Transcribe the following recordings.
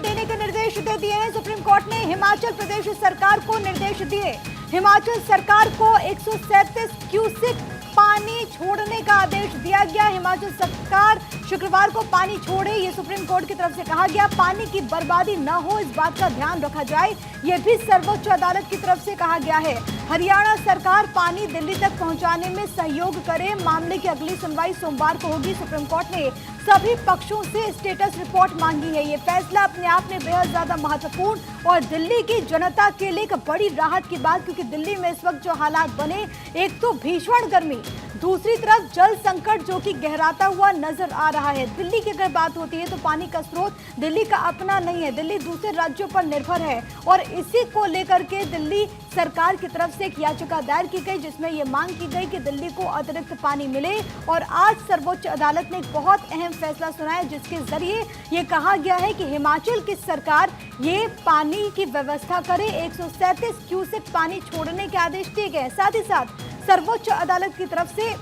देने के निर्देश दे दिए हैं। सुप्रीम कोर्ट ने हिमाचल प्रदेश सरकार को निर्देश दिए। हिमाचल सरकार को 137 क्यूसेक पानी छोड़ने का आदेश दिया गया। हिमाचल सरकार शुक्रवार को पानी छोड़े, ये सुप्रीम कोर्ट की तरफ से कहा गया। पानी की बर्बादी न हो, इस बात का ध्यान रखा जाए, ये भी सर्वोच्च अदालत की तरफ से कहा गया है। हरियाणा सरकार पानी दिल्ली तक पहुंचाने में सहयोग करे। मामले की अगली सुनवाई सोमवार को होगी। सुप्रीम कोर्ट ने सभी पक्षों से स्टेटस रिपोर्ट मांगी है। ये फैसला अपने आप में बेहद ज्यादा महत्वपूर्ण और दिल्ली की जनता के लिए एक बड़ी राहत की बात, क्योंकि दिल्ली में इस वक्त जो हालात बने, एक तो भीषण गर्मी, दूसरी तरफ जल संकट जो कि गहराता हुआ नजर आ रहा है। दिल्ली की अगर बात होती है तो पानी का स्रोत दिल्ली का अपना नहीं है, दिल्ली दूसरे राज्यों पर निर्भर है और इसी को लेकर के दिल्ली सरकार की तरफ से एक याचिका दायर की गई, जिसमें यह मांग की गई कि दिल्ली को अतिरिक्त पानी मिले। और आज सर्वोच्च अदालत ने एक बहुत अहम फैसला सुनाया, जिसके जरिए ये कहा गया है कि हिमाचल की सरकार ये पानी की व्यवस्था करे। 137 क्यूसेक पानी छोड़ने के आदेश दिए गए। साथ ही साथ सर्वोच्च अदालत की तरफ से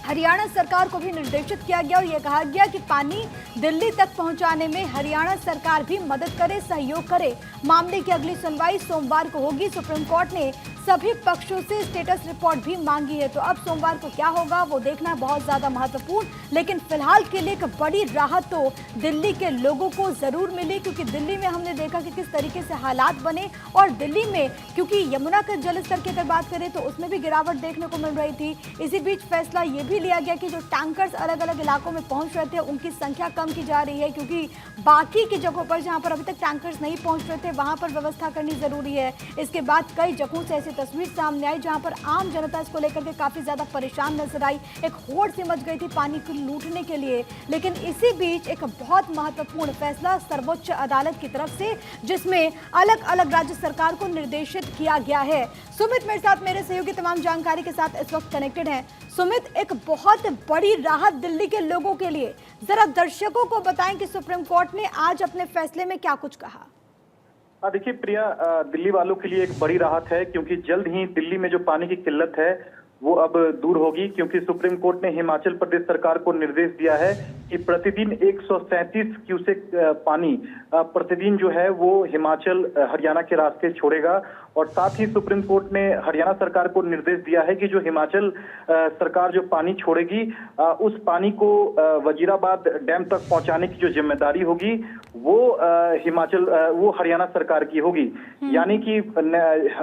हरियाणा सरकार को भी निर्देशित किया गया और यह कहा गया कि पानी दिल्ली तक पहुंचाने में हरियाणा सरकार भी मदद करे, सहयोग करे। मामले की अगली सुनवाई सोमवार को होगी। सुप्रीम कोर्ट ने सभी पक्षों से स्टेटस रिपोर्ट भी मांगी है, तो अब सोमवार को क्या होगा वो देखना बहुत ज्यादा महत्वपूर्ण। लेकिन फिलहाल के लिए एक बड़ी राहत तो दिल्ली के लोगों को जरूर मिली, क्योंकि दिल्ली में हमने देखा कि किस तरीके से हालात बने और दिल्ली में क्योंकि यमुना के जलस्तर की अगर बात करें तो उसमें भी गिरावट देखने को मिल रही थी। इसी बीच फैसला ये भी लिया गया कि जो टैंकर्स अलग अलग इलाकों में पहुंच रहे थे उनकी संख्या कम की जा रही है, क्योंकि बाकी की जगहों पर जहां पर अभी तक टैंकर्स नहीं पहुंच रहे थे वहां पर व्यवस्था करनी जरूरी है। इसके बाद कई जगहों से ऐसी तस्वीर सामने आई जहां पर आम जनता इसको लेकर के काफी ज्यादा परेशान नजर आई। एक होड़ सी मच गई थी पानी को लूटने के लिए। लेकिन इसी बीच एक बहुत महत्वपूर्ण फैसला सर्वोच्च अदालत की तरफ से, जिसमें अलग अलग राज्य सरकार को निर्देशित किया गया है। सुमित मेरे साथ, मेरे सहयोगी तमाम जानकारी के साथ इस वक्त कनेक्टेड हैं। सुमित, एक बहुत बड़ी राहत दिल्ली के लोगों के लिए, जरा दर्शकों को बताएं कि सुप्रीम कोर्ट ने आज अपने फैसले में क्या कुछ कहा। देखिए प्रिया, दिल्ली वालों के लिए एक बड़ी राहत है, क्योंकि जल्द ही दिल्ली में जो पानी की किल्लत है वो अब दूर होगी। क्योंकि सुप्रीम कोर्ट ने हिमाचल प्रदेश सरकार को निर्देश दिया है कि प्रतिदिन 137 क्यूसेक पानी प्रतिदिन जो है वो हिमाचल हरियाणा के रास्ते छोड़ेगा। और साथ ही सुप्रीम कोर्ट ने हरियाणा सरकार को निर्देश दिया है कि जो हिमाचल सरकार जो पानी छोड़ेगी उस पानी को वजीराबाद डैम तक पहुंचाने की जो जिम्मेदारी होगी वो वो हरियाणा सरकार की होगी। यानी कि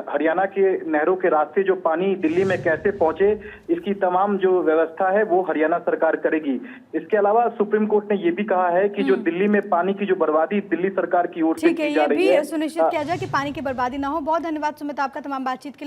हरियाणा के नहरों के रास्ते जो पानी दिल्ली में कैसे पहुंचे, इसकी तमाम जो व्यवस्था है वो हरियाणा सरकार करेगी। इसके अलावा सुप्रीम कोर्ट ने ये भी कहा है कि जो दिल्ली में पानी की जो बर्बादी दिल्ली सरकार की ओर से की जा रही है, सुनिश्चित किया जाए कि पानी की बर्बादी ना हो। बहुत धन्यवाद सुमित आपका तमाम बातचीत के लिए।